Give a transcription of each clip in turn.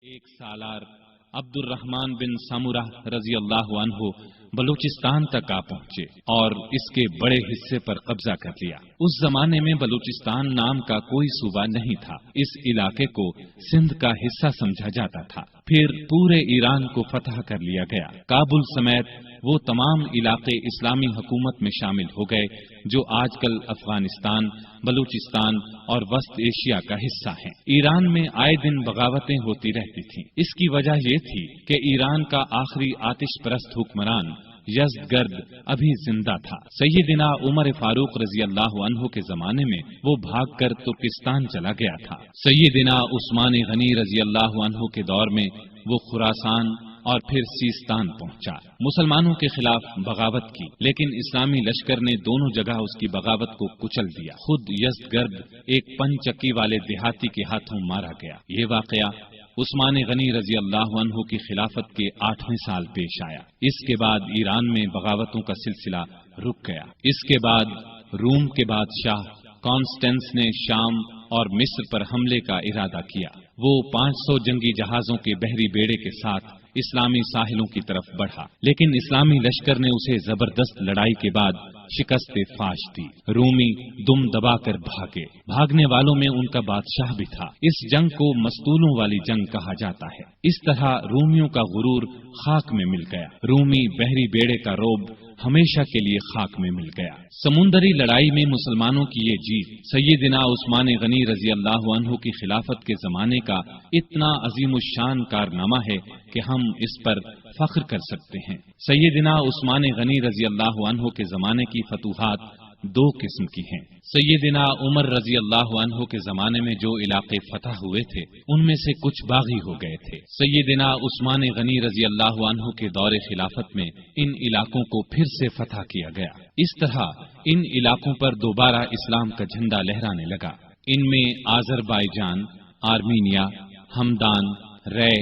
ایک سالار عبد الرحمن بن سمرہ رضی اللہ عنہ بلوچستان تک آ پہنچے اور اس کے بڑے حصے پر قبضہ کر لیا۔ اس زمانے میں بلوچستان نام کا کوئی صوبہ نہیں تھا، اس علاقے کو سندھ کا حصہ سمجھا جاتا تھا۔ پھر پورے ایران کو فتح کر لیا گیا۔ کابل سمیت وہ تمام علاقے اسلامی حکومت میں شامل ہو گئے جو آج کل افغانستان، بلوچستان اور وسط ایشیا کا حصہ ہیں۔ ایران میں آئے دن بغاوتیں ہوتی رہتی تھیں۔ اس کی وجہ یہ تھی کہ ایران کا آخری آتش پرست حکمران یزدگرد ابھی زندہ تھا۔ سیدنا عمر فاروق رضی اللہ عنہ کے زمانے میں وہ بھاگ کر ترکستان چلا گیا تھا۔ سیدنا عثمان غنی رضی اللہ عنہ کے دور میں وہ خراسان اور پھر سیستان پہنچا۔ مسلمانوں کے خلاف بغاوت کی، لیکن اسلامی لشکر نے دونوں جگہ اس کی بغاوت کو کچل دیا۔ خود یزدگرد ایک پن چکی والے دیہاتی کے ہاتھوں مارا گیا۔ یہ واقعہ عثمان غنی رضی اللہ عنہ کی خلافت کے 8ویں سال پیش آیا۔ اس کے بعد ایران میں بغاوتوں کا سلسلہ رک گیا۔ اس کے بعد روم کے بادشاہ کانسٹینس نے شام اور مصر پر حملے کا ارادہ کیا۔ وہ 500 جنگی جہازوں کے بحری بیڑے کے ساتھ اسلامی ساحلوں کی طرف بڑھا، لیکن اسلامی لشکر نے اسے زبردست لڑائی کے بعد شکست فاش دی۔ رومی دم دبا کر بھاگے۔ بھاگنے والوں میں ان کا بادشاہ بھی تھا۔ اس جنگ کو مستولوں والی جنگ کہا جاتا ہے۔ اس طرح رومیوں کا غرور خاک میں مل گیا۔ رومی بحری بیڑے کا رعب ہمیشہ کے لیے خاک میں مل گیا۔ سمندری لڑائی میں مسلمانوں کی یہ جیت سیدنا عثمان غنی رضی اللہ عنہ کی خلافت کے زمانے کا اتنا عظیم الشان کارنامہ ہے کہ ہم اس پر فخر کر سکتے ہیں۔ سیدنا عثمان غنی رضی اللہ عنہ کے زمانے کی فتوحات دو قسم کی ہیں۔ سیدنا عمر رضی اللہ عنہ کے زمانے میں جو علاقے فتح ہوئے تھے ان میں سے کچھ باغی ہو گئے تھے۔ سیدنا عثمان غنی رضی اللہ عنہ کے دور خلافت میں ان علاقوں کو پھر سے فتح کیا گیا۔ اس طرح ان علاقوں پر دوبارہ اسلام کا جھنڈا لہرانے لگا۔ ان میں آذربائیجان، آرمینیا، ہمدان، رے،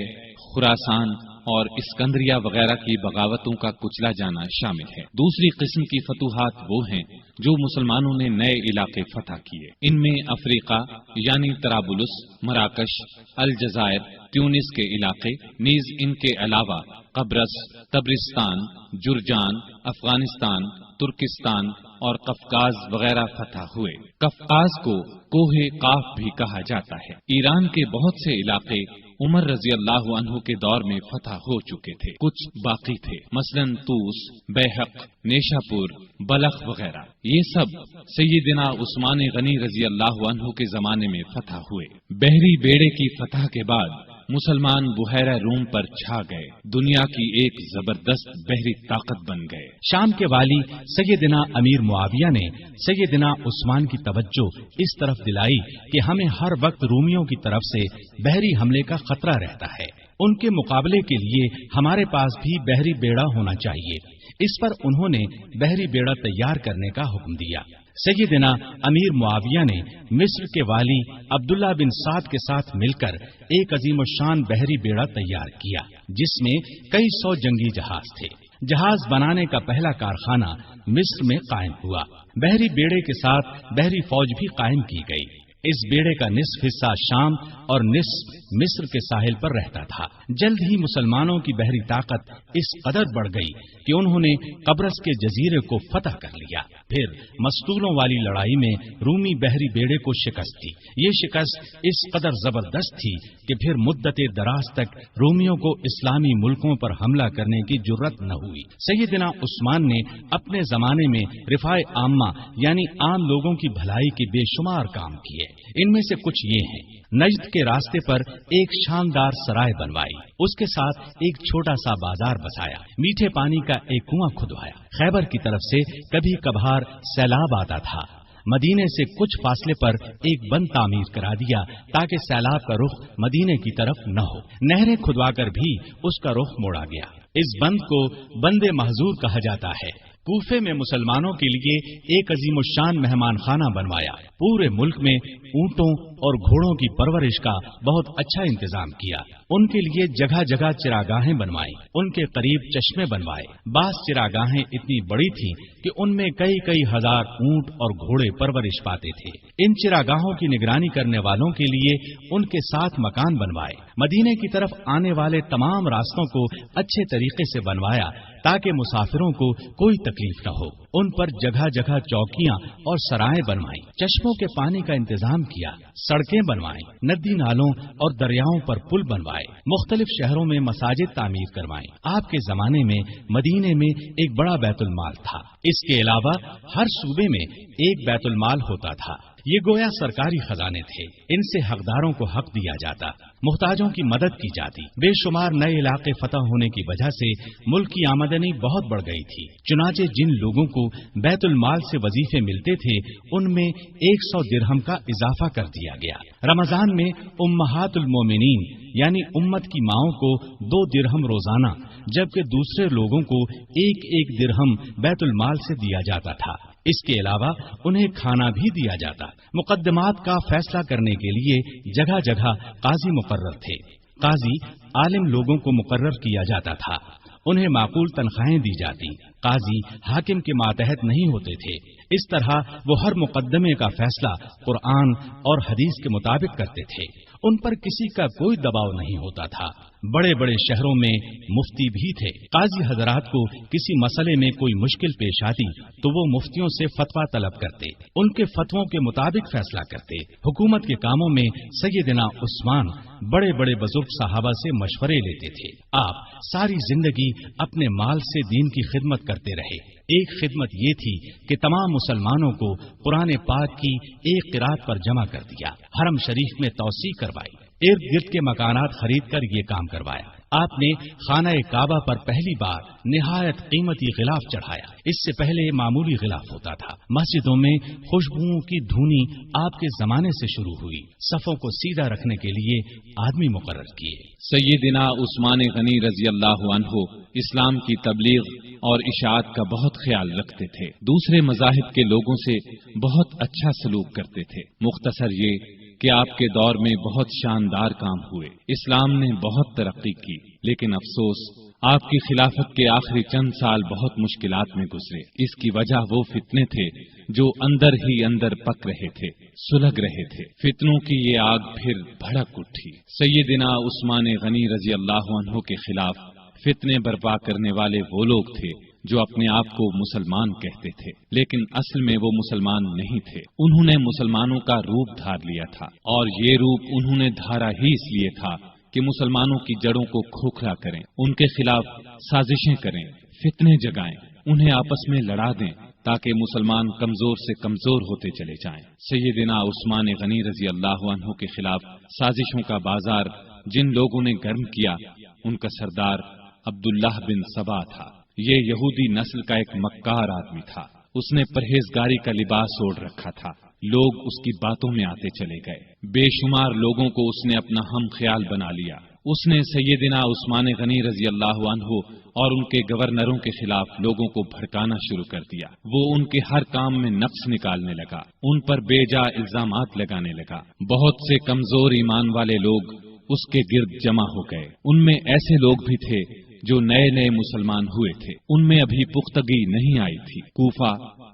خراسان اور اسکندریہ وغیرہ کی بغاوتوں کا کچلا جانا شامل ہے۔ دوسری قسم کی فتوحات وہ ہیں جو مسلمانوں نے نئے علاقے فتح کیے۔ ان میں افریقہ یعنی طرابلس، مراکش، الجزائر، تیونس کے علاقے، نیز ان کے علاوہ قبرص، تبرستان، جرجان، افغانستان، ترکستان اور قفقاز وغیرہ فتح ہوئے۔ قفقاز کو کوہ قاف بھی کہا جاتا ہے۔ ایران کے بہت سے علاقے عمر رضی اللہ عنہ کے دور میں فتح ہو چکے تھے، کچھ باقی تھے، مثلا طوس، بیحق، نیشاپور، بلخ وغیرہ۔ یہ سب سیدنا عثمان غنی رضی اللہ عنہ کے زمانے میں فتح ہوئے۔ بحری بیڑے کی فتح کے بعد مسلمان بحیرہ روم پر چھا گئے، دنیا کی ایک زبردست بحری طاقت بن گئے۔ شام کے والی سیدنا امیر معاویہ نے سیدنا عثمان کی توجہ اس طرف دلائی کہ ہمیں ہر وقت رومیوں کی طرف سے بحری حملے کا خطرہ رہتا ہے، ان کے مقابلے کے لیے ہمارے پاس بھی بحری بیڑا ہونا چاہیے۔ اس پر انہوں نے بحری بیڑا تیار کرنے کا حکم دیا۔ سیدنا امیر معاویہ نے مصر کے والی عبداللہ بن سعد کے ساتھ مل کر ایک عظیم الشان بحری بیڑا تیار کیا جس میں کئی 100 جنگی جہاز تھے۔ جہاز بنانے کا پہلا کارخانہ مصر میں قائم ہوا۔ بحری بیڑے کے ساتھ بحری فوج بھی قائم کی گئی۔ اس بیڑے کا نصف حصہ شام اور نصف مصر کے ساحل پر رہتا تھا۔ جلد ہی مسلمانوں کی بحری طاقت اس قدر بڑھ گئی کہ انہوں نے قبرص کے جزیرے کو فتح کر لیا۔ پھر مستولوں والی لڑائی میں رومی بحری بیڑے کو شکست دی۔ یہ شکست اس قدر زبردست تھی کہ پھر مدت دراز تک رومیوں کو اسلامی ملکوں پر حملہ کرنے کی جرت نہ ہوئی۔ سیدنا عثمان نے اپنے زمانے میں رفاع عامہ یعنی عام لوگوں کی بھلائی کے بے شمار کام کیے۔ ان میں سے کچھ یہ ہیں: نجد کے راستے پر ایک شاندار سرائے بنوائی، اس کے ساتھ ایک چھوٹا سا بازار بسایا، میٹھے پانی کا ایک کنواں کھدوایا۔ خیبر کی طرف سے کبھی کبھار سیلاب آتا تھا، مدینے سے کچھ فاصلے پر ایک بند تعمیر کرا دیا تاکہ سیلاب کا رخ مدینے کی طرف نہ ہو۔ نہریں کھدوا کر بھی اس کا رخ موڑا گیا۔ اس بند کو بند محظور کہا جاتا ہے۔ کوفے میں مسلمانوں کے لیے ایک عظیم الشان مہمان خانہ بنوایا۔ پورے ملک میں اونٹوں اور گھوڑوں کی پرورش کا بہت اچھا انتظام کیا۔ ان کے لیے جگہ جگہ چراگاہیں بنوائی، ان کے قریب چشمے بنوائے۔ بعض چراگاہیں اتنی بڑی تھیں کہ ان میں کئی کئی ہزار اونٹ اور گھوڑے پرورش پاتے تھے۔ ان چراگاہوں کی نگرانی کرنے والوں کے لیے ان کے ساتھ مکان بنوائے۔ مدینے کی طرف آنے والے تمام راستوں کو اچھے طریقے سے بنوایا تاکہ مسافروں کو کوئی تکلیف نہ ہو۔ ان پر جگہ جگہ چوکیاں اور سرائیں بنوائیں، چشموں کے پانی کا انتظام کیا، سڑکیں بنوائیں، ندی نالوں اور دریاؤں پر پل بنوائے، مختلف شہروں میں مساجد تعمیر کروائیں۔ آپ کے زمانے میں مدینے میں ایک بڑا بیت المال تھا۔ اس کے علاوہ ہر صوبے میں ایک بیت المال ہوتا تھا۔ یہ گویا سرکاری خزانے تھے، ان سے حقداروں کو حق دیا جاتا، محتاجوں کی مدد کی جاتی۔ بے شمار نئے علاقے فتح ہونے کی وجہ سے ملک کی آمدنی بہت بڑھ گئی تھی، چنانچہ جن لوگوں کو بیت المال سے وظیفے ملتے تھے ان میں 100 درہم کا اضافہ کر دیا گیا۔ رمضان میں امہات المومنین یعنی امت کی ماؤں کو 2 درہم روزانہ، جبکہ دوسرے لوگوں کو 1 درہم بیت المال سے دیا جاتا تھا۔ اس کے علاوہ انہیں کھانا بھی دیا جاتا۔ مقدمات کا فیصلہ کرنے کے لیے جگہ جگہ قاضی مقرر تھے۔ قاضی عالم لوگوں کو مقرر کیا جاتا تھا، انہیں معقول تنخواہیں دی جاتی۔ قاضی حاکم کے ماتحت نہیں ہوتے تھے، اس طرح وہ ہر مقدمے کا فیصلہ قرآن اور حدیث کے مطابق کرتے تھے۔ ان پر کسی کا کوئی دباؤ نہیں ہوتا تھا۔ بڑے بڑے شہروں میں مفتی بھی تھے۔ قاضی حضرات کو کسی مسئلے میں کوئی مشکل پیش آتی تو وہ مفتیوں سے فتویٰ طلب کرتے، ان کے فتووں کے مطابق فیصلہ کرتے۔ حکومت کے کاموں میں سیدنا عثمان بڑے بڑے بزرگ صحابہ سے مشورے لیتے تھے۔ آپ ساری زندگی اپنے مال سے دین کی خدمت کرتے رہے۔ ایک خدمت یہ تھی کہ تمام مسلمانوں کو قرآن پاک کی ایک قرات پر جمع کر دیا، حرم شریف میں توسیع کروائی، ارد گرد کے مکانات خرید کر یہ کام کروایا۔ آپ نے خانہ کعبہ پر پہلی بار نہایت قیمتی غلاف چڑھایا، اس سے پہلے معمولی غلاف ہوتا تھا۔ مسجدوں میں خوشبوؤں کی دھونی آپ کے زمانے سے شروع ہوئی۔ صفوں کو سیدھا رکھنے کے لیے آدمی مقرر کیے۔ سیدنا عثمان غنی رضی اللہ عنہ اسلام کی تبلیغ اور اشاعت کا بہت خیال رکھتے تھے، دوسرے مذاہب کے لوگوں سے بہت اچھا سلوک کرتے تھے۔ مختصر یہ کہ آپ کے دور میں بہت شاندار کام ہوئے، اسلام نے بہت ترقی کی، لیکن افسوس آپ کی خلافت کے آخری چند سال بہت مشکلات میں گزرے۔ اس کی وجہ وہ فتنے تھے جو اندر ہی اندر پک رہے تھے، سلگ رہے تھے۔ فتنوں کی یہ آگ پھر بھڑک اٹھی۔ سیدنا عثمان غنی رضی اللہ عنہ کے خلاف فتنے برپا کرنے والے وہ لوگ تھے جو اپنے آپ کو مسلمان کہتے تھے، لیکن اصل میں وہ مسلمان نہیں تھے۔ انہوں نے مسلمانوں کا روپ دھار لیا تھا، اور یہ روپ انہوں نے دھارا ہی اس لیے تھا کہ مسلمانوں کی جڑوں کو کھوکھلا کریں، ان کے خلاف سازشیں کریں، فتنے جگائیں، انہیں آپس میں لڑا دیں تاکہ مسلمان کمزور سے کمزور ہوتے چلے جائیں۔ سیدنا عثمان غنی رضی اللہ عنہ کے خلاف سازشوں کا بازار جن لوگوں نے گرم کیا، ان کا سردار عبداللہ بن سبا تھا۔ یہ یہودی نسل کا ایک مکار آدمی تھا، اس نے پرہیزگاری کا لباس اوڑھ رکھا تھا۔ لوگ اس کی باتوں میں آتے چلے گئے، بے شمار لوگوں کو اس نے اپنا ہم خیال بنا لیا۔ اس نے سیدنا عثمان غنی رضی اللہ عنہ اور ان کے گورنروں کے خلاف لوگوں کو بھڑکانا شروع کر دیا۔ وہ ان کے ہر کام میں نقص نکالنے لگا، ان پر بے جا الزامات لگانے لگا۔ بہت سے کمزور ایمان والے لوگ اس کے گرد جمع ہو گئے، ان میں ایسے لوگ بھی تھے جو نئے نئے مسلمان ہوئے تھے، ان میں ابھی پختگی نہیں آئی تھی۔ کوفہ،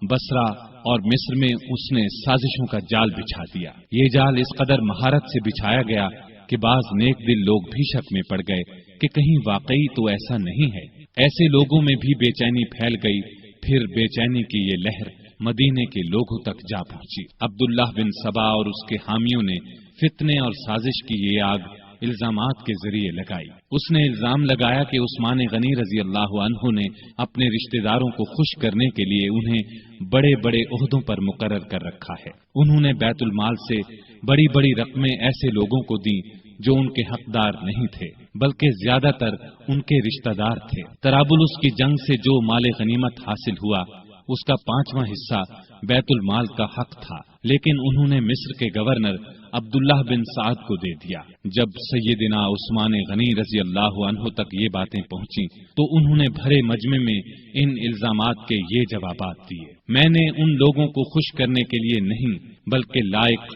بصرہ اور مصر میں اس نے سازشوں کا جال بچھا دیا۔ یہ جال اس قدر مہارت سے بچھایا گیا کہ بعض نیک دل لوگ بھی شک میں پڑ گئے کہ کہیں واقعی تو ایسا نہیں ہے۔ ایسے لوگوں میں بھی بے چینی پھیل گئی۔ پھر بے چینی کی یہ لہر مدینے کے لوگوں تک جا پہنچی۔ عبداللہ بن سبا اور اس کے حامیوں نے فتنے اور سازش کی یہ آگ الزامات کے ذریعے لگائی۔ اس نے الزام لگایا کہ عثمان غنی رضی اللہ عنہ نے اپنے رشتہ داروں کو خوش کرنے کے لیے انہیں بڑے بڑے عہدوں پر مقرر کر رکھا ہے۔ انہوں نے بیت المال سے بڑی بڑی رقمیں ایسے لوگوں کو دی جو ان کے حقدار نہیں تھے، بلکہ زیادہ تر ان کے رشتہ دار تھے۔ طرابلس کی جنگ سے جو مال غنیمت حاصل ہوا، اس کا 5واں حصہ بیت المال کا حق تھا، لیکن انہوں نے مصر کے گورنر عبداللہ بن سعد کو دے دیا۔ جب سیدنا عثمان غنی رضی اللہ عنہ تک یہ باتیں پہنچی تو انہوں نے بھرے مجمع میں ان الزامات کے یہ جوابات دیے۔ میں نے ان لوگوں کو خوش کرنے کے لیے نہیں بلکہ لائق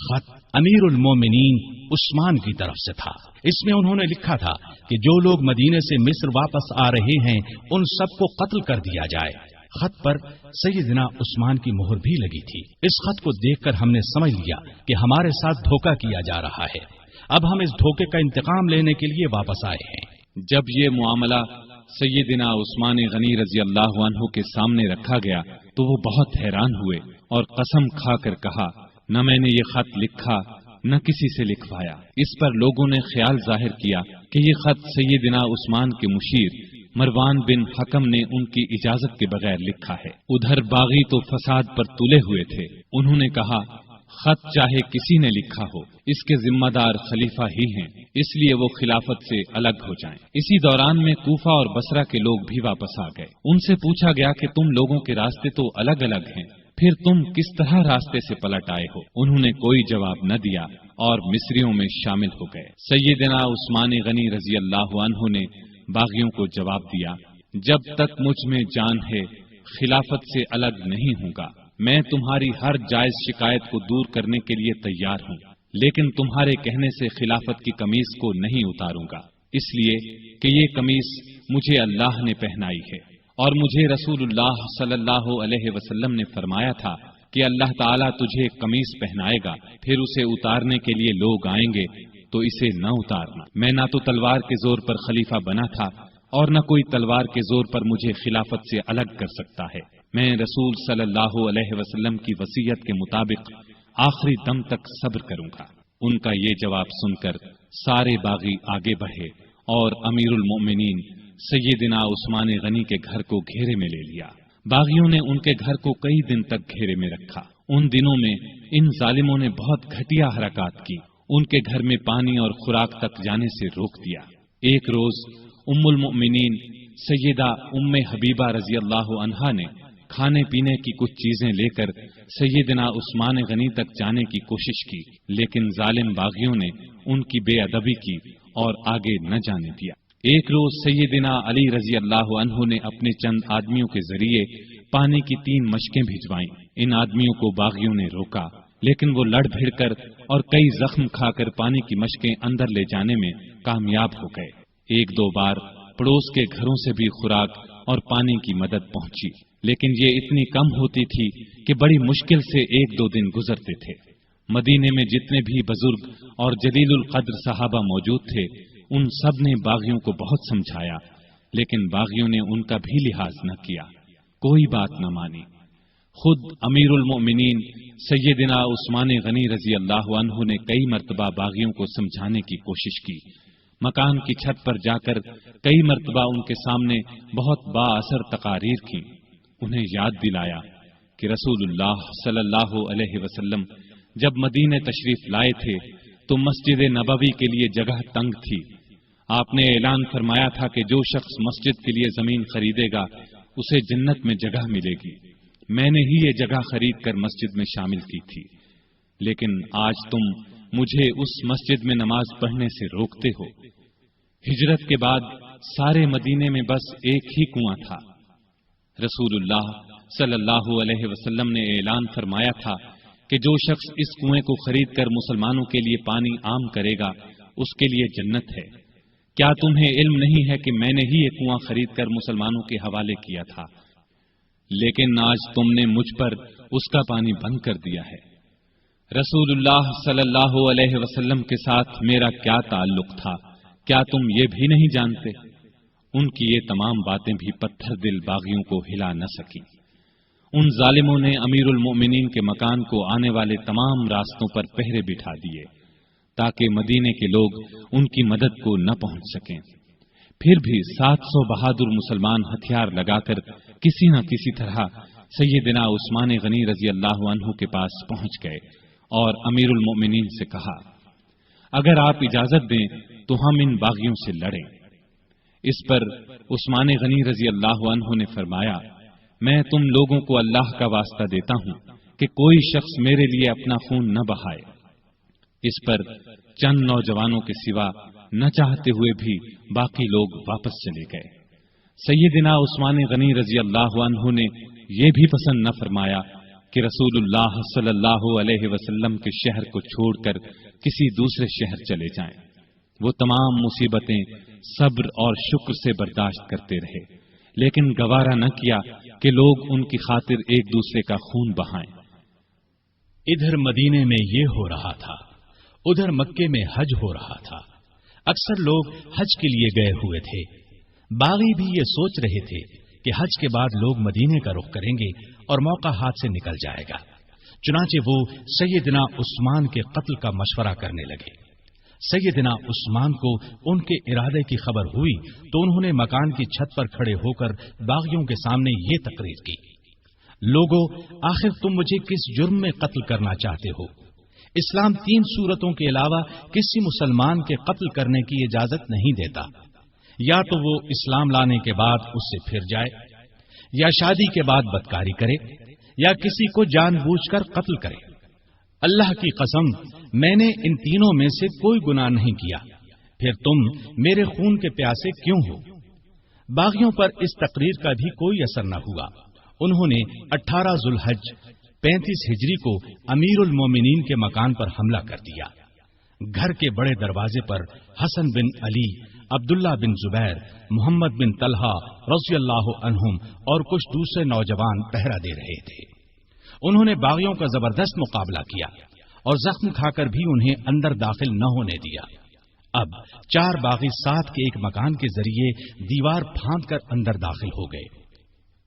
خط امیر المومنین عثمان کی طرف سے تھا۔ اس میں انہوں نے لکھا تھا کہ جو لوگ مدینے سے مصر واپس آ رہے ہیں ان سب کو قتل کر دیا جائے۔ خط پر سیدنا عثمان کی مہر بھی لگی تھی۔ اس خط کو دیکھ کر ہم نے سمجھ لیا کہ ہمارے ساتھ دھوکہ کیا جا رہا ہے، اب ہم اس دھوکے کا انتقام لینے کے لیے واپس آئے ہیں۔ جب یہ معاملہ سیدنا عثمان غنی رضی اللہ عنہ کے سامنے رکھا گیا تو وہ بہت حیران ہوئے اور قسم کھا کر کہا، نہ میں نے یہ خط لکھا نہ کسی سے لکھوایا۔ اس پر لوگوں نے خیال ظاہر کیا کہ یہ خط سیدنا عثمان کے مشیر مروان بن حکم نے ان کی اجازت کے بغیر لکھا ہے۔ ادھر باغی تو فساد پر تلے ہوئے تھے، انہوں نے کہا خط چاہے کسی نے لکھا ہو، اس کے ذمہ دار خلیفہ ہی ہیں، اس لیے وہ خلافت سے الگ ہو جائیں۔ اسی دوران میں کوفہ اور بصرہ کے لوگ بھی واپس آ گئے۔ ان سے پوچھا گیا کہ تم لوگوں کے راستے تو الگ الگ ہیں، پھر تم کس طرح راستے سے پلٹ آئے ہو؟ انہوں نے کوئی جواب نہ دیا اور مصریوں میں شامل ہو گئے۔ سیدنا عثمان غنی رضی اللہ عنہ نے باغیوں کو جواب دیا، جب تک مجھ میں جان ہے خلافت سے الگ نہیں ہوں گا۔ میں تمہاری ہر جائز شکایت کو دور کرنے کے لیے تیار ہوں، لیکن تمہارے کہنے سے خلافت کی قمیص کو نہیں اتاروں گا، اس لیے کہ یہ قمیص مجھے اللہ نے پہنائی ہے اور مجھے رسول اللہ صلی اللہ علیہ وسلم نے فرمایا تھا کہ اللہ تعالیٰ تجھے قمیص پہنائے گا، پھر اسے اتارنے کے لیے لوگ آئیں گے تو اسے نہ اتارنا۔ میں نہ تو تلوار کے زور پر خلیفہ بنا تھا اور نہ کوئی تلوار کے زور پر مجھے خلافت سے الگ کر سکتا ہے۔ میں رسول صلی اللہ علیہ وسلم کی وصیت کے مطابق آخری دم تک صبر کروں گا۔ ان کا یہ جواب سن کر سارے باغی آگے بڑھے اور امیر المؤمنین سیدنا عثمان غنی کے گھر کو گھیرے میں لے لیا۔ باغیوں نے ان کے گھر کو کئی دن تک گھیرے میں رکھا۔ ان دنوں میں ان ظالموں نے بہت گھٹیا حرکات کی، ان کے گھر میں پانی اور خوراک تک جانے سے روک دیا۔ ایک روز ام المؤمنین سیدہ ام حبیبہ رضی اللہ عنہا نے کھانے پینے کی کچھ چیزیں لے کر سیدنا عثمان غنی تک جانے کی کوشش کی، لیکن ظالم باغیوں نے ان کی بے ادبی کی اور آگے نہ جانے دیا۔ ایک روز سیدنا علی رضی اللہ عنہ نے اپنے چند آدمیوں کے ذریعے پانی کی 3 مشکیں بھجوائیں۔ ان آدمیوں کو باغیوں نے روکا، لیکن وہ لڑ بھڑ کر اور کئی زخم کھا کر پانی کی مشکیں اندر لے جانے میں کامیاب ہو گئے۔ 1-2 بار پڑوس کے گھروں سے بھی خوراک اور پانی کی مدد پہنچی، لیکن یہ اتنی کم ہوتی تھی کہ بڑی مشکل سے 1-2 دن گزرتے تھے۔ مدینے میں جتنے بھی بزرگ اور جلیل القدر صحابہ موجود تھے، ان سب نے باغیوں کو بہت سمجھایا، لیکن باغیوں نے ان کا بھی لحاظ نہ کیا، کوئی بات نہ مانی۔ خود امیر المؤمنین سیدنا عثمان غنی رضی اللہ عنہ نے کئی مرتبہ باغیوں کو سمجھانے کی کوشش کی، مکان کی چھت پر جا کر کئی مرتبہ ان کے سامنے بہت با اثر تقاریر کی، انہیں یاد دلایا کہ رسول اللہ صلی اللہ علیہ وسلم جب مدینے تشریف لائے تھے تو مسجد نبوی کے لیے جگہ تنگ تھی۔ آپ نے اعلان فرمایا تھا کہ جو شخص مسجد کے لیے زمین خریدے گا اسے جنت میں جگہ ملے گی۔ میں نے ہی یہ جگہ خرید کر مسجد میں شامل کی تھی، لیکن آج تم مجھے اس مسجد میں نماز پڑھنے سے روکتے ہو۔ ہجرت کے بعد سارے مدینے میں بس ایک ہی کنواں تھا۔ رسول اللہ صلی اللہ علیہ وسلم نے اعلان فرمایا تھا کہ جو شخص اس کنویں کو خرید کر مسلمانوں کے لیے پانی عام کرے گا اس کے لیے جنت ہے۔ کیا تمہیں علم نہیں ہے کہ میں نے ہی یہ کنواں خرید کر مسلمانوں کے حوالے کیا تھا، لیکن آج تم نے مجھ پر اس کا پانی بند کر دیا ہے۔ رسول اللہ صلی اللہ علیہ وسلم کے ساتھ میرا کیا تعلق تھا، کیا تم یہ بھی نہیں جانتے؟ ان کی یہ تمام باتیں بھی پتھر دل باغیوں کو ہلا نہ سکی۔ ان ظالموں نے امیر المؤمنین کے مکان کو آنے والے تمام راستوں پر پہرے بٹھا دیے تاکہ مدینے کے لوگ ان کی مدد کو نہ پہنچ سکیں۔ پھر بھی 700 بہادر مسلمان ہتھیار لگا کر کسی نہ کسی طرح سیدنا عثمان غنی رضی اللہ عنہ کے پاس پہنچ گئے اور امیر المؤمنین سے کہا، اگر آپ اجازت دیں تو ہم ان باغیوں سے لڑیں۔ اس پر عثمان غنی رضی اللہ عنہ نے فرمایا، میں تم لوگوں کو اللہ کا واسطہ دیتا ہوں کہ کوئی شخص میرے لیے اپنا خون نہ بہائے۔ اس پر چند نوجوانوں کے سوا نہ چاہتے ہوئے بھی باقی لوگ واپس چلے گئے۔ سیدنا عثمان غنی رضی اللہ عنہ نے یہ بھی پسند نہ فرمایا کہ رسول اللہ صلی اللہ علیہ وسلم کے شہر کو چھوڑ کر کسی دوسرے شہر چلے جائیں۔ وہ تمام مصیبتیں صبر اور شکر سے برداشت کرتے رہے، لیکن گوارا نہ کیا کہ لوگ ان کی خاطر ایک دوسرے کا خون بہائیں۔ ادھر مدینے میں یہ ہو رہا تھا، ادھر مکے میں حج ہو رہا تھا۔ اکثر لوگ حج کے لیے گئے ہوئے تھے۔ باغی بھی یہ سوچ رہے تھے کہ حج کے بعد لوگ مدینے کا رخ کریں گے اور موقع ہاتھ سے نکل جائے گا۔ چنانچہ وہ سیدنا عثمان کے قتل کا مشورہ کرنے لگے۔ سیدنا عثمان کو ان کے ارادے کی خبر ہوئی تو انہوں نے مکان کی چھت پر کھڑے ہو کر باغیوں کے سامنے یہ تقریر کی: لوگو، آخر تم مجھے کس جرم میں قتل کرنا چاہتے ہو؟ اسلام 3 صورتوں کے علاوہ کسی مسلمان کے قتل کرنے کی اجازت نہیں دیتا، یا تو وہ اسلام لانے کے بعد اس سے پھر جائے، یا شادی کے بعد بدکاری کرے، یا کسی کو جان بوجھ کر قتل کرے۔ اللہ کی قسم، میں نے ان تینوں میں سے کوئی گناہ نہیں کیا، پھر تم میرے خون کے پیاسے کیوں ہو؟ باغیوں پر اس تقریر کا بھی کوئی اثر نہ ہوا۔ انہوں نے 18 ذوالحج 35 ہجری کو امیر المومنین کے مکان پر حملہ کر دیا۔ گھر کے بڑے دروازے پر حسن بن علی، عبداللہ بن زبیر، محمد بن طلحہ رضی اللہ عنہم اور کچھ دوسرے نوجوان پہرا دے رہے تھے۔ انہوں نے باغیوں کا زبردست مقابلہ کیا اور زخم کھا کر بھی انہیں اندر داخل نہ ہونے دیا۔ اب 4 باغی ساتھ کے ایک مکان کے ذریعے دیوار پھاند کر اندر داخل ہو گئے۔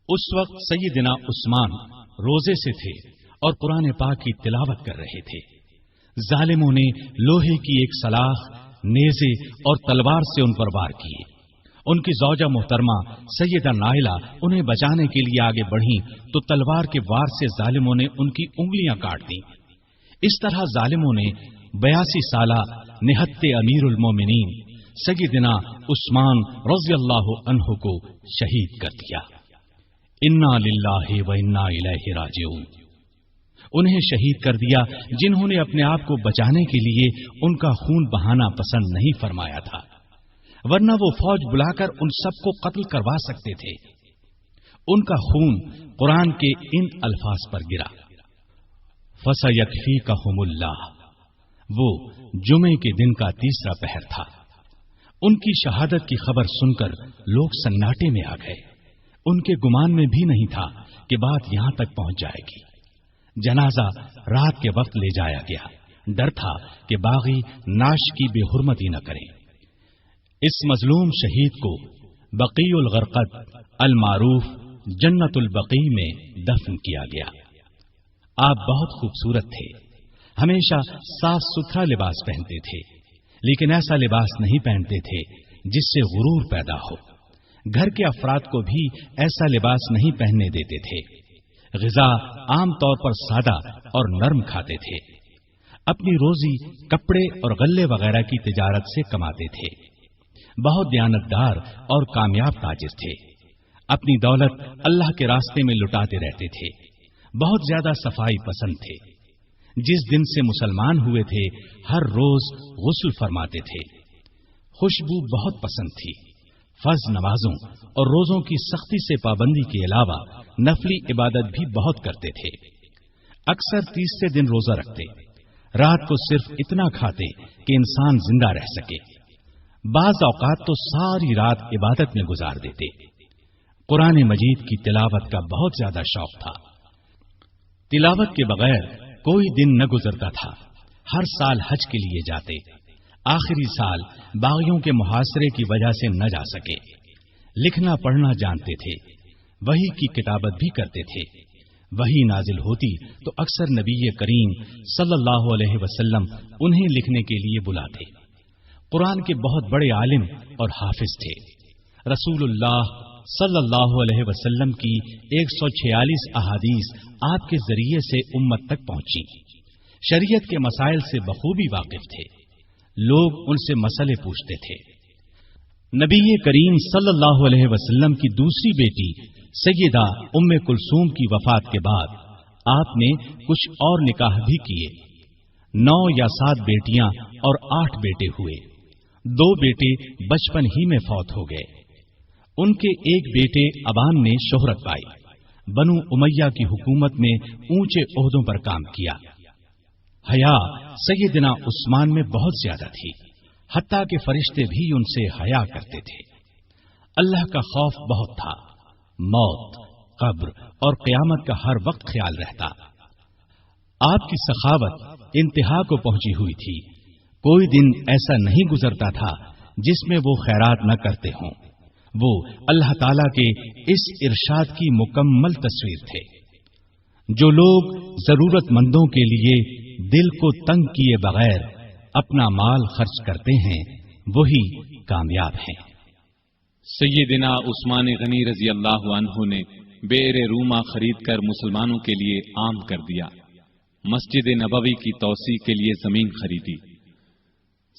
اس وقت سیدنا عثمان روزے سے تھے اور قرآن پاک کی تلاوت کر رہے تھے۔ ظالموں نے لوہے کی ایک سلاخ، نیزے اور تلوار سے ان پر وار کیے۔ ان کی زوجہ محترمہ سیدہ نائلہ انہیں بچانے کے لیے آگے بڑھیں تو تلوار کے وار سے ظالموں نے ان کی انگلیاں کاٹ دیں۔ اس طرح ظالموں نے 82 سالہ نہت امیر المومنین سیدنا عثمان رضی اللہ عنہ کو شہید کر دیا۔ انا للہ و انا الیہ راجعون۔ انہیں شہید کر دیا جنہوں نے اپنے آپ کو بچانے کے لیے ان کا خون بہانا پسند نہیں فرمایا تھا، ورنہ وہ فوج بلا کر ان سب کو قتل کروا سکتے تھے۔ ان کا خون قرآن کے ان الفاظ پر گرا: فَسَيَكْفِيكَهُمُ اللَّهُ۔ وہ جمعے کے دن کا تیسرا پہر تھا۔ ان کی شہادت کی خبر سن کر لوگ سناٹے میں آ گئے۔ ان کے گمان میں بھی نہیں تھا کہ بات یہاں تک پہنچ جائے گی۔ جنازہ رات کے وقت لے جایا گیا، ڈر تھا کہ باغی ناش کی بے حرمتی نہ کریں۔ اس مظلوم شہید کو بقیع الغرقد المعروف جنت البقیع میں دفن کیا گیا۔ آپ بہت خوبصورت تھے، ہمیشہ صاف ستھرا لباس پہنتے تھے، لیکن ایسا لباس نہیں پہنتے تھے جس سے غرور پیدا ہو۔ گھر کے افراد کو بھی ایسا لباس نہیں پہننے دیتے تھے۔ غذا عام طور پر سادہ اور نرم کھاتے تھے۔ اپنی روزی کپڑے اور غلے وغیرہ کی تجارت سے کماتے تھے۔ بہت دیانتدار اور کامیاب تاجر تھے۔ اپنی دولت اللہ کے راستے میں لٹاتے رہتے تھے۔ بہت زیادہ صفائی پسند تھے۔ جس دن سے مسلمان ہوئے تھے ہر روز غسل فرماتے تھے۔ خوشبو بہت پسند تھی۔ فرض نمازوں اور روزوں کی سختی سے پابندی کے علاوہ نفلی عبادت بھی بہت کرتے تھے۔ اکثر تیسرے دن روزہ رکھتے، رات کو صرف اتنا کھاتے کہ انسان زندہ رہ سکے۔ بعض اوقات تو ساری رات عبادت میں گزار دیتے۔ قرآن مجید کی تلاوت کا بہت زیادہ شوق تھا۔ تلاوت کے بغیر کوئی دن نہ گزرتا تھا۔ ہر سال حج کے لیے جاتے، آخری سال باغیوں کے محاصرے کی وجہ سے نہ جا سکے۔ لکھنا پڑھنا جانتے تھے، وحی کی کتابت بھی کرتے تھے۔ وحی نازل ہوتی تو اکثر نبی کریم صلی اللہ علیہ وسلم انہیں لکھنے کے لیے بلاتے۔ قرآن کے بہت بڑے عالم اور حافظ تھے۔ رسول اللہ صلی اللہ علیہ وسلم کی 146 احادیث آپ کے ذریعے سے امت تک پہنچی۔ شریعت کے مسائل سے بخوبی واقف تھے۔ لوگ ان سے مسئلے پوچھتے تھے۔ نبی کریم صلی اللہ علیہ وسلم کی دوسری بیٹی سیدہ ام کلثوم کی وفات کے بعد آپ نے کچھ اور نکاح بھی کیے۔ 9 یا 7 بیٹیاں اور 8 بیٹے ہوئے۔ 2 بیٹے بچپن ہی میں فوت ہو گئے۔ ان کے ایک بیٹے ابان نے شہرت پائی، بنو امیہ کی حکومت میں اونچے عہدوں پر کام کیا۔ حیا سیدنا عثمان میں بہت زیادہ تھی، حتیٰ کہ فرشتے بھی ان سے حیا کرتے تھے۔ اللہ کا خوف بہت تھا، موت، قبر اور قیامت کا ہر وقت خیال رہتا۔ آپ کی سخاوت انتہا کو پہنچی ہوئی تھی، کوئی دن ایسا نہیں گزرتا تھا جس میں وہ خیرات نہ کرتے ہوں۔ وہ اللہ تعالی کے اس ارشاد کی مکمل تصویر تھے۔ جو لوگ ضرورت مندوں کے لیے دل کو تنگ کیے بغیر اپنا مال خرچ کرتے ہیں وہی کامیاب ہیں۔ سیدنا عثمان غنی رضی اللہ عنہ نے بئر روما خرید کر مسلمانوں کے لیے عام کر دیا، مسجد نبوی کی توسیع کے لیے زمین خریدی۔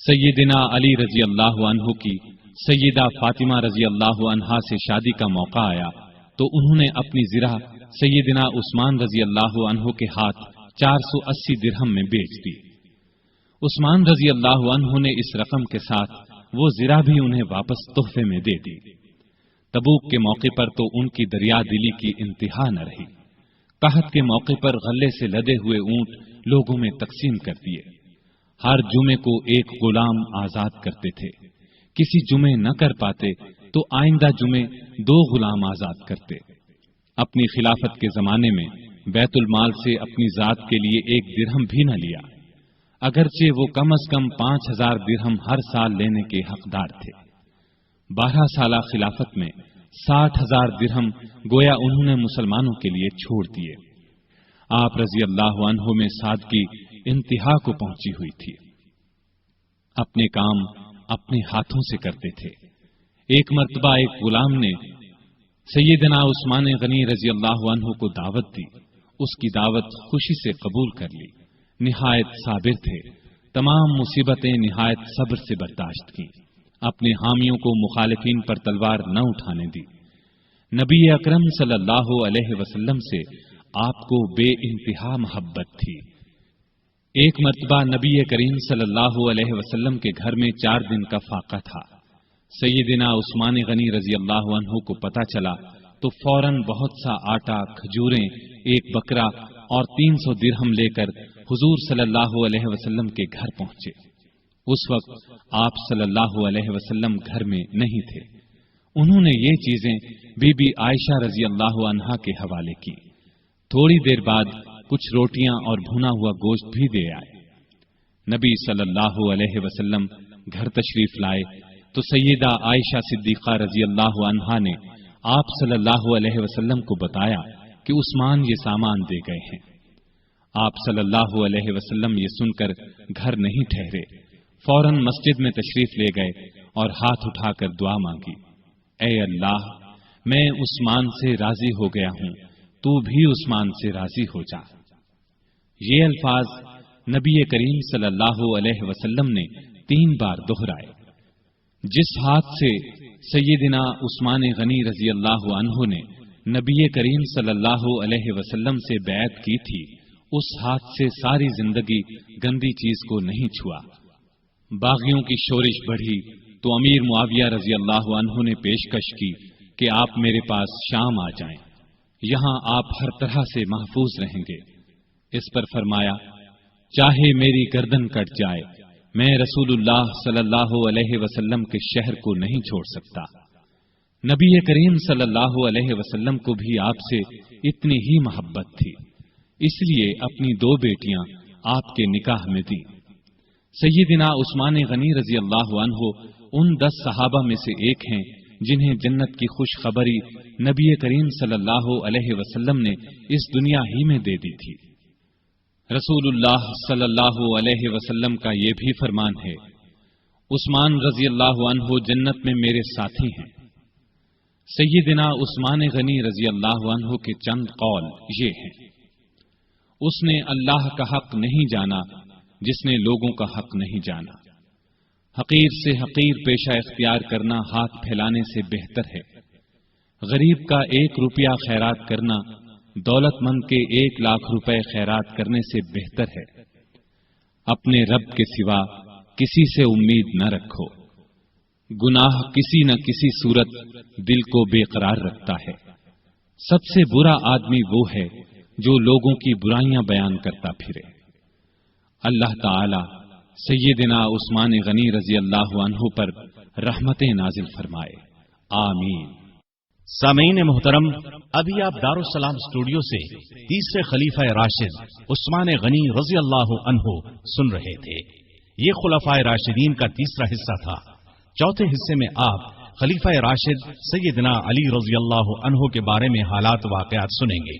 سیدنا علی رضی اللہ عنہ کی سیدہ فاطمہ رضی اللہ عنہا سے شادی کا موقع آیا تو انہوں نے اپنی زرہ سیدنا عثمان رضی اللہ عنہ کے ہاتھ 480 درہم میں بیچ دی۔ عثمان رضی اللہ عنہ نے اس رقم کے ساتھ وہ زرہ بھی انہیں واپس تحفے میں دے دی۔ تبوک کے موقع پر تو ان کی دریا دلی کی انتہا نہ رہی۔ قحط کے موقع پر غلے سے لدے ہوئے اونٹ لوگوں میں تقسیم کر دیے۔ ہر جمعے کو ایک غلام آزاد کرتے تھے، کسی جمعے نہ کر پاتے تو آئندہ جمعے 2 غلام آزاد کرتے۔ اپنی خلافت کے زمانے میں بیت المال سے اپنی ذات کے لیے 1 درہم بھی نہ لیا، اگرچہ وہ کم از کم 5000 درہم ہر سال لینے کے حقدار تھے۔ 12 سالہ خلافت میں 60,000 درہم گویا انہوں نے مسلمانوں کے لیے چھوڑ دیے۔ آپ رضی اللہ عنہ میں سادگی انتہا کو پہنچی ہوئی تھی۔ اپنے کام اپنے ہاتھوں سے کرتے تھے۔ ایک مرتبہ ایک غلام نے سیدنا عثمان غنی رضی اللہ عنہ کو دعوت دی، اس کی دعوت خوشی سے قبول کر لی۔ نہایت صابر تھے، تمام مصیبتیں نہایت صبر سے برداشت کی، اپنے حامیوں کو مخالفین پر تلوار نہ اٹھانے دی۔ نبی اکرم صلی اللہ علیہ وسلم سے آپ کو بے انتہا محبت تھی۔ ایک مرتبہ نبی کریم صلی اللہ علیہ وسلم کے گھر میں 4 دن کا فاقہ تھا۔ سیدنا عثمان غنی رضی اللہ عنہ کو پتہ چلا تو فوراً بہت سا آٹا، کھجوریں، 1 بکرا اور 300 درہم لے کر حضور صلی اللہ علیہ وسلم کے گھر پہنچے۔ اس وقت آپ صلی اللہ علیہ وسلم گھر میں نہیں تھے۔ انہوں نے یہ چیزیں بی بی عائشہ رضی اللہ عنہا کے حوالے کی۔ تھوڑی دیر بعد کچھ روٹیاں اور بھنا ہوا گوشت بھی دے آئے۔ نبی صلی اللہ علیہ وسلم گھر تشریف لائے تو سیدہ عائشہ صدیقہ رضی اللہ عنہا نے آپ صلی اللہ علیہ وسلم کو بتایا کہ عثمان یہ سامان دے گئے ہیں۔ آپ صلی اللہ علیہ وسلم یہ سن کر گھر نہیں ٹھہرے، فوراً مسجد میں تشریف لے گئے اور ہاتھ اٹھا کر دعا مانگی، اے اللہ، میں عثمان سے راضی ہو گیا ہوں، تو بھی عثمان سے راضی ہو جا۔ یہ الفاظ نبی کریم صلی اللہ علیہ وسلم نے 3 بار دہرائے۔ جس ہاتھ سے سیدنا عثمان غنی رضی اللہ عنہ نے نبی کریم صلی اللہ علیہ وسلم سے بیعت کی تھی، اس ہاتھ سے ساری زندگی گندی چیز کو نہیں چھوا۔ باغیوں کی شورش بڑھی تو امیر معاویہ رضی اللہ عنہ نے پیشکش کی کہ آپ میرے پاس شام آ جائیں، یہاں آپ ہر طرح سے محفوظ رہیں گے۔ اس پر فرمایا، چاہے میری گردن کٹ جائے، میں رسول اللہ صلی اللہ علیہ وسلم کے شہر کو نہیں چھوڑ سکتا۔ نبی کریم صلی اللہ علیہ وسلم کو بھی آپ سے اتنی ہی محبت تھی، اس لیے اپنی 2 بیٹیاں آپ کے نکاح میں دی۔ سیدنا عثمان غنی رضی اللہ عنہ ان 10 صحابہ میں سے ایک ہیں جنہیں جنت کی خوشخبری نبی کریم صلی اللہ علیہ وسلم نے اس دنیا ہی میں دے دی تھی۔ رسول اللہ صلی اللہ علیہ وسلم کا یہ بھی فرمان ہے، عثمان رضی اللہ عنہ جنت میں میرے ساتھی ہیں۔ سیدنا عثمان غنی رضی اللہ عنہ کے چند قول یہ ہیں، اس نے اللہ کا حق نہیں جانا جس نے لوگوں کا حق نہیں جانا۔ حقیر سے حقیر پیشہ اختیار کرنا ہاتھ پھیلانے سے بہتر ہے۔ غریب کا 1 روپیہ خیرات کرنا دولت مند کے 1 لاکھ روپے خیرات کرنے سے بہتر ہے۔ اپنے رب کے سوا کسی سے امید نہ رکھو، گناہ کسی نہ کسی صورت دل کو بے قرار رکھتا ہے۔ سب سے برا آدمی وہ ہے جو لوگوں کی برائیاں بیان کرتا پھرے۔ اللہ تعالی سیدنا عثمان غنی رضی اللہ عنہ پر رحمتیں نازل فرمائے، آمین۔ سامعین محترم، ابھی آپ دارالسلام اسٹوڈیو سے تیسرے خلیفہ راشد عثمان غنی رضی اللہ عنہ سن رہے تھے۔ یہ خلفائے راشدین کا تیسرا حصہ تھا۔ چوتھے حصے میں آپ خلیفہ راشد سیدنا علی رضی اللہ عنہ کے بارے میں حالات واقعات سنیں گے۔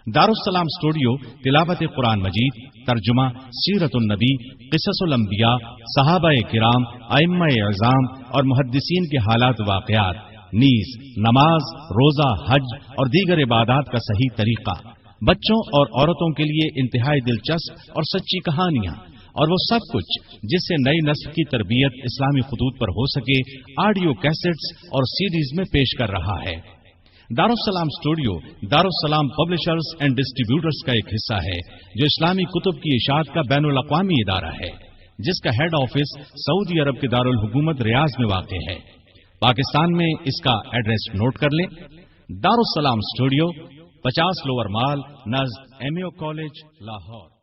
دارالسلام اسٹوڈیو تلاوت قرآن مجید، ترجمہ، سیرت النبی، قصص الانبیاء، صحابہ کرام، ائمہ اعظام اور محدثین کے حالات واقعات، نیز نماز، روزہ، حج اور دیگر عبادات کا صحیح طریقہ، بچوں اور عورتوں کے لیے انتہائی دلچسپ اور سچی کہانیاں، اور وہ سب کچھ جس سے نئی نسل کی تربیت اسلامی خطوط پر ہو سکے، آڈیو کیسٹس اور سیڈیز میں پیش کر رہا ہے۔ دارالسلام اسٹوڈیو دارالسلام پبلشرز اینڈ ڈسٹریبیوٹرز کا ایک حصہ ہے جو اسلامی کتب کی اشاعت کا بین الاقوامی ادارہ ہے، جس کا ہیڈ آفس سعودی عرب کے دارالحکومت ریاض میں واقع ہے۔ پاکستان میں اس کا ایڈریس نوٹ کر لیں: دارالسلام اسٹوڈیو، 50 لوور مال، نزد ایم اے او کالج، لاہور۔